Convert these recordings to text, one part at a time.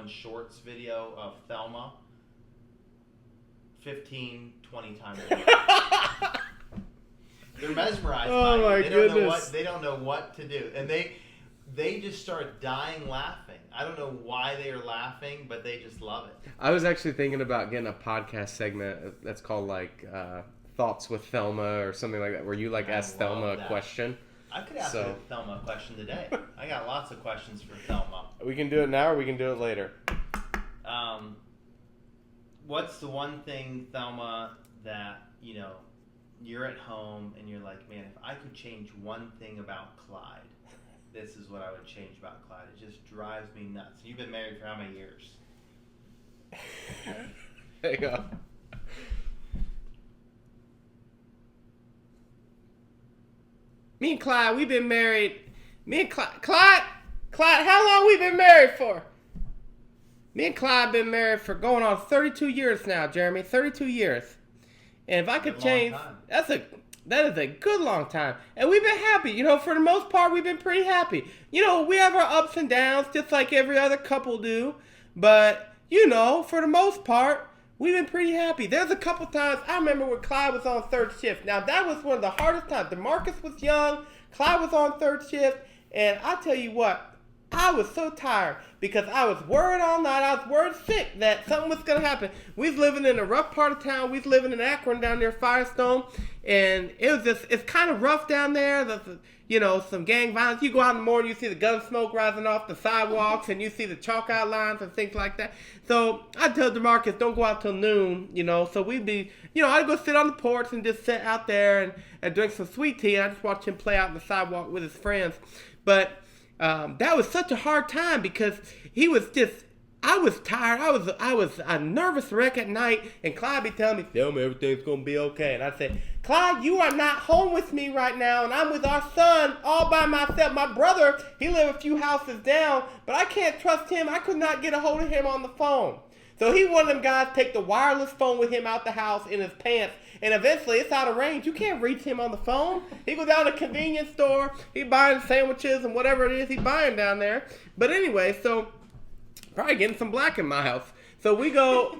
shorts video of Thelma 15, 20 times a day. They're mesmerized Oh by my it. goodness. They don't know what to do. And they just start dying laughing. I don't know why they are laughing, but they just love it. I was actually thinking about getting a podcast segment that's called like Thoughts with Thelma or something like that, where you like ask Thelma a question. I could ask Thelma a question today. I got lots of questions for Thelma. We can do it now or we can do it later. What's the one thing, Thelma, that, you're at home and you're like, man, if I could change one thing about Clyde, this is what I would change about Clyde. It just drives me nuts. You've been married for how many years? There you go. Me and Clyde, we've been married. Me and Clyde, how long we been married for? Me and Clyde been married for going on 32 years now, Jeremy. 32 years. And if I could change, that is a good long time. And we've been happy. For the most part, we've been pretty happy. We have our ups and downs just like every other couple do. But, for the most part, we've been pretty happy. There's a couple times, I remember when Clyde was on third shift. Now, that was one of the hardest times. DeMarcus was young. Clyde was on third shift. And I tell you what, I was so tired because I was worried all night. I was worried sick that something was going to happen. We was living in a rough part of town. We was living in Akron down near Firestone. And it's kind of rough down there. Some gang violence. You go out in the morning, you see the gun smoke rising off the sidewalks, and you see the chalk outlines and things like that. So I tell DeMarcus, don't go out till noon, So we'd be, I'd go sit on the porch and just sit out there and drink some sweet tea. And I just watch him play out on the sidewalk with his friends. But that was such a hard time because I was tired. I was a nervous wreck at night, and Clyde be telling me, "Tell me everything's gonna be okay." And I said, "Clyde, you are not home with me right now, and I'm with our son all by myself. My brother, he live a few houses down, but I can't trust him. I could not get a hold of him on the phone." So he one of them guys take the wireless phone with him out the house in his pants, and eventually it's out of range. You can't reach him on the phone. He goes down to a convenience store. He buying sandwiches and whatever it is he buying down there. But anyway, so probably getting some black in my house. So we go,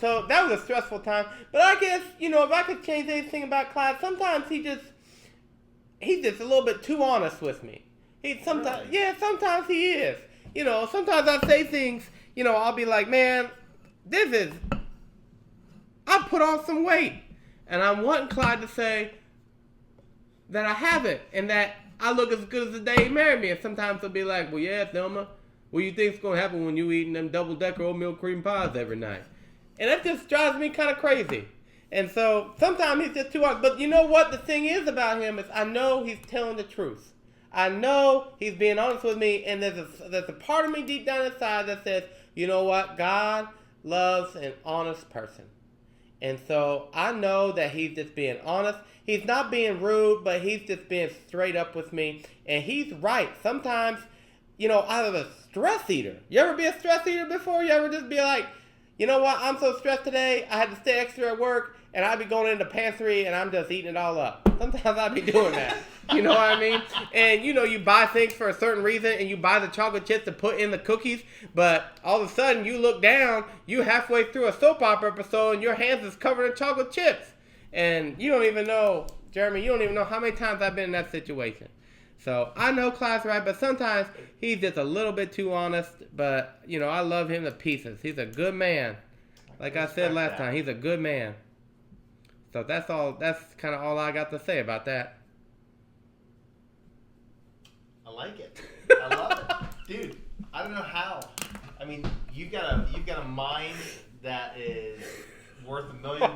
so that was a stressful time. But I guess, if I could change anything about Clyde, sometimes he's just a little bit too honest with me. Sometimes he is. Sometimes I say things, I'll be like, man, I put on some weight. And I'm wanting Clyde to say that I haven't and that I look as good as the day he married me. And sometimes he'll be like, well, yeah, Thelma, what do you think's going to happen when you eating them double-decker oatmeal cream pies every night? And that just drives me kind of crazy. And so sometimes he's just too honest. But you know what the thing is about him is I know he's telling the truth. I know he's being honest with me. And there's a part of me deep down inside that says, you know what? God loves an honest person. And so I know that he's just being honest. He's not being rude, but he's just being straight up with me. And he's right. Sometimes, I was a stress eater. You ever be a stress eater before? You ever just be like, you know what? I'm so stressed today. I had to stay extra at work. And I'd be going in the pantry and I'm just eating it all up. Sometimes I'd be doing that. You know what I mean? And you buy things for a certain reason and you buy the chocolate chips to put in the cookies. But all of a sudden you look down, you halfway through a soap opera episode and your hands is covered in chocolate chips. And you don't even know, Jeremy, how many times I've been in that situation. So I know Clyde's right, but sometimes he's just a little bit too honest. But, I love him to pieces. He's a good man. Like I said last time, he's a good man. So that's kind of all I got to say about that. I like it. I love it. Dude, I don't know how. I mean, you've got a mind that is worth $1 million.